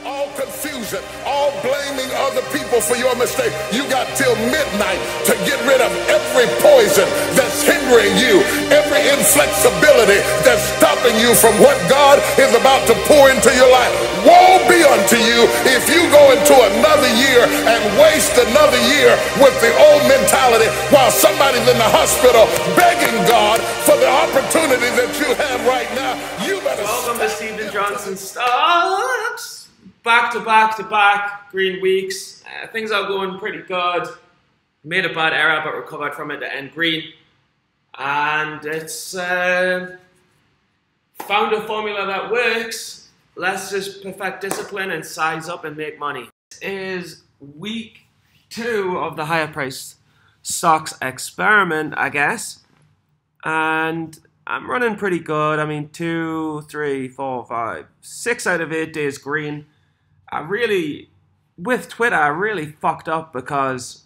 all confusion, all blaming other people for your mistake. You got till midnight to get rid of every poison that's hindering you, every inflexibility that's stopping you from what God is about to pour into your life. Woe be unto you if you go into another year and waste another year with the old mentality while somebody's in the hospital begging God for the opportunity that you have right now. You better. Welcome to Stephen Johnson Stocks. Back to back to back green weeks. Things are going pretty good. Made a bad error but recovered from it to end green. And it's found a formula that works. Let's just perfect discipline and size up and make money. This is week 2 of the higher priced stocks experiment, I guess. And I'm running pretty good. I mean, 2, 3, 4, 5, 6 out of 8 days green. With Twitter, I really fucked up because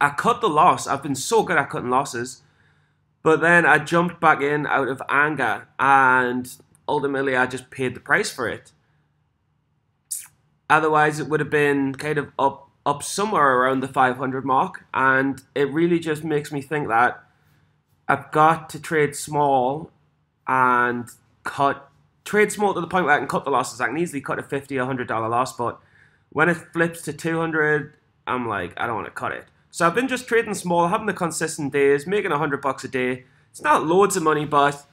I cut the loss. I've been so good at cutting losses. But then I jumped back in out of anger. And ultimately, I just paid the price for it. Otherwise, it would have been kind of up somewhere around the 500 mark. And it really just makes me think that I've got to trade small and trade small to the point where I can cut the losses. I can easily cut a $50 or $100 loss, but when it flips to 200, I'm like, I don't want to cut it. So I've been just trading small, having the consistent days, making $100 a day. It's not loads of money, but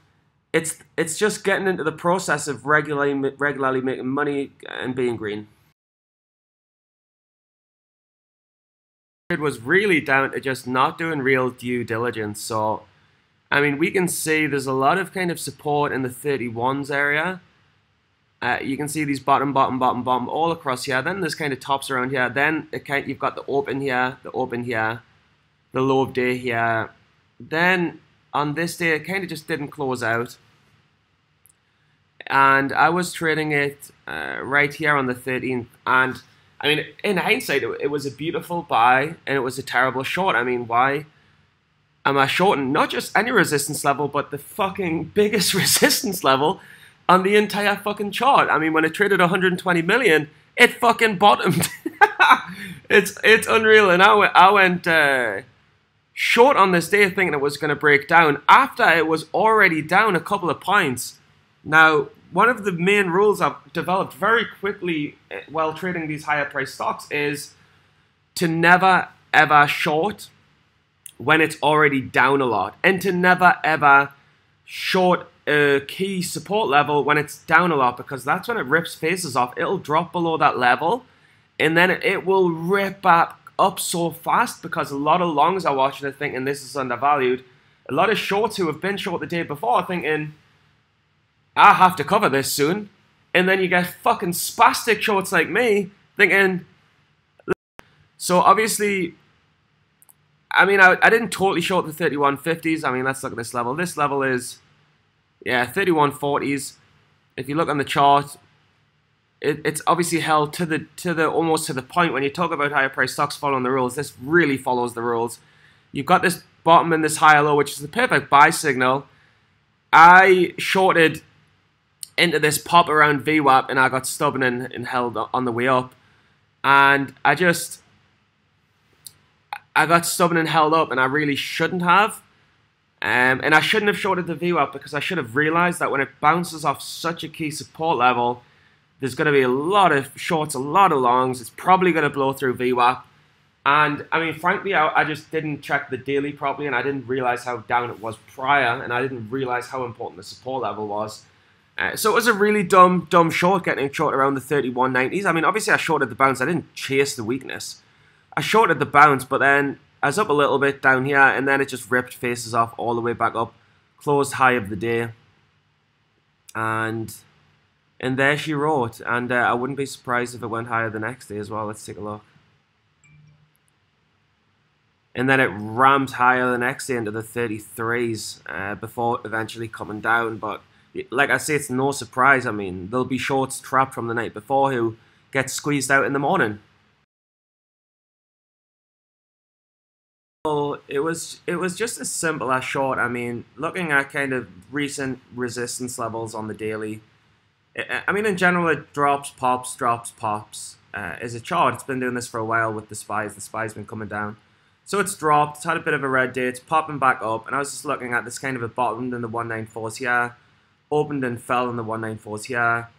it's just getting into the process of regularly making money and being green. It was really down to just not doing real due diligence. So I mean, we can see there's a lot of kind of support in the 31s area. You can see these bottom all across here. Then there's kind of tops around here. Then you've got the open here, the low of day here. Then on this day, it kind of just didn't close out. And I was trading it right here on the 13th. And I mean, in hindsight, it was a beautiful buy and it was a terrible short. I mean, why am I shorting not just any resistance level, but the fucking biggest resistance level on the entire fucking chart? I mean, when it traded 120 million, it fucking bottomed. It's unreal. And I went short on this day thinking it was going to break down after it was already down a couple of points. Now, one of the main rules I've developed very quickly while trading these higher price stocks is to never ever short when it's already down a lot, and to never ever short a key support level when it's down a lot, because that's when it rips faces off. It'll drop below that level and then it will rip back up so fast, because a lot of longs are watching it thinking this is undervalued. A lot of shorts who have been short the day before are thinking, I have to cover this soon. And then you get fucking spastic shorts like me thinking. So obviously, I mean, I didn't totally short the 3150s. I mean, let's look at this level. This level is, yeah, 3140s. If you look on the chart, it's obviously held to the almost to the point. When you talk about higher price stocks following the rules, this really follows the rules. You've got this bottom and this higher low, which is the perfect buy signal. I shorted into this pop around VWAP, and I got stubborn and held on the way up. And I got stubborn and held up, and I really shouldn't have. And I shouldn't have shorted the VWAP, because I should have realized that when it bounces off such a key support level, there's going to be a lot of shorts, a lot of longs. It's probably going to blow through VWAP. And I mean, frankly, I just didn't check the daily properly, and I didn't realize how down it was prior, and I didn't realize how important the support level was. So it was a really dumb short, getting short around the 3190s. I mean, obviously I shorted the bounce. I didn't chase the weakness. I shorted the bounce, but then I was up a little bit down here, and then it just ripped faces off all the way back up. Closed high of the day. And there she wrote. And I wouldn't be surprised if it went higher the next day as well. Let's take a look. And then it rammed higher the next day into the 33s before eventually coming down. But like I say, it's no surprise. I mean, there'll be shorts trapped from the night before who get squeezed out in the morning. It was just as simple as short. I mean, looking at kind of recent resistance levels on the daily, I mean, in general, it drops, pops, drops, pops. Is a chart. It's been doing this for a while with the spies. The spies been coming down. So it's dropped. It's had a bit of a red day. It's popping back up. And I was just looking at this kind of a bottomed in the 194s here. Opened and fell in the 194s here.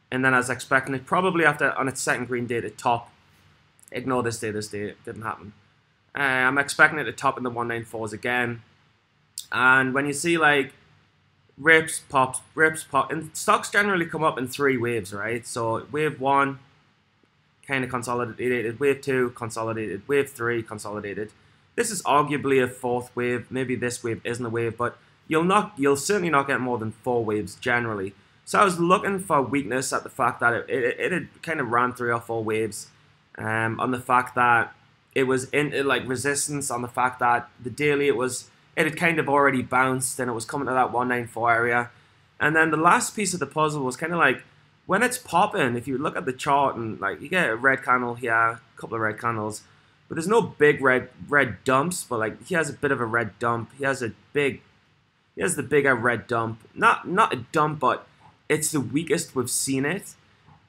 And then I was expecting it probably after on its second green day to top. Ignore this day. This day it didn't happen. I'm expecting it to top in the 194s again. And when you see like rips, pops, and stocks generally come up in 3 waves, right? So wave 1, kind of consolidated. Wave 2, consolidated. Wave 3, consolidated. This is arguably a 4th wave. Maybe this wave isn't a wave, but you'll certainly not get more than 4 waves generally. So I was looking for weakness at the fact that it had kind of ran 3 or 4 waves, on the fact that it was in like resistance, on the fact that the daily it had kind of already bounced and it was coming to that 194 area. And then the last piece of the puzzle was kind of like, when it's popping, if you look at the chart and like you get a red candle here, a couple of red candles, but there's no big red dumps, but like he has a bit of a red dump. He has the bigger red dump. Not a dump, but it's the weakest we've seen it.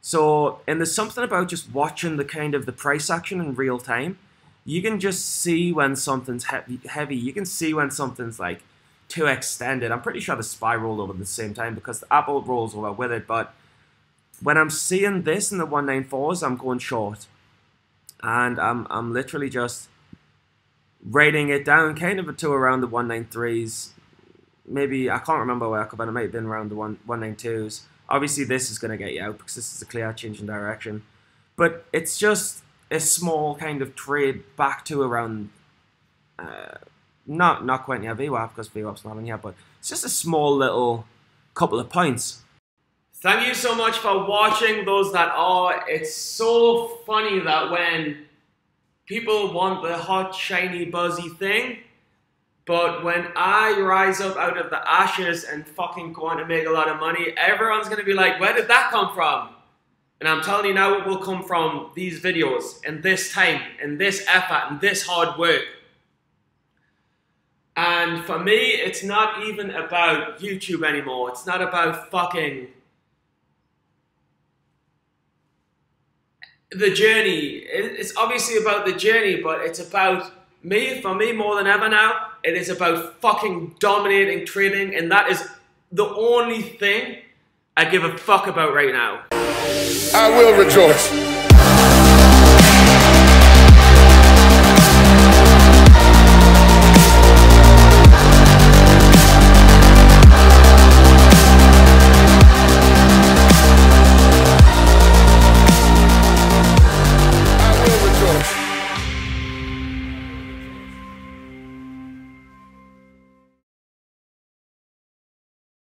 So, and there's something about just watching the kind of the price action in real time. You can just see when something's heavy. You can see when something's like too extended. I'm pretty sure the SPY rolled over at the same time because the Apple rolls over with it. But when I'm seeing this in the 194s, I'm going short. And I'm literally just rating it down kind of to around the 193s. Maybe, I can't remember where, but it might have been around the 192s. Obviously, this is going to get you out because this is a clear change in direction. But it's just a small kind of trade back to around, not quite near VWAP because VWAP's not on yet, but it's just a small little couple of points. Thank you so much for watching, those that are. It's so funny that when people want the hot, shiny, buzzy thing, but when I rise up out of the ashes and fucking go on to make a lot of money, everyone's going to be like, where did that come from? And I'm telling you now, it will come from these videos, and this time, and this effort, and this hard work. And for me, it's not even about YouTube anymore. It's not about fucking the journey. It's obviously about the journey, but it's about me, for me more than ever now. It is about fucking dominating trading, and that is the only thing I give a fuck about right now. I will rejoice.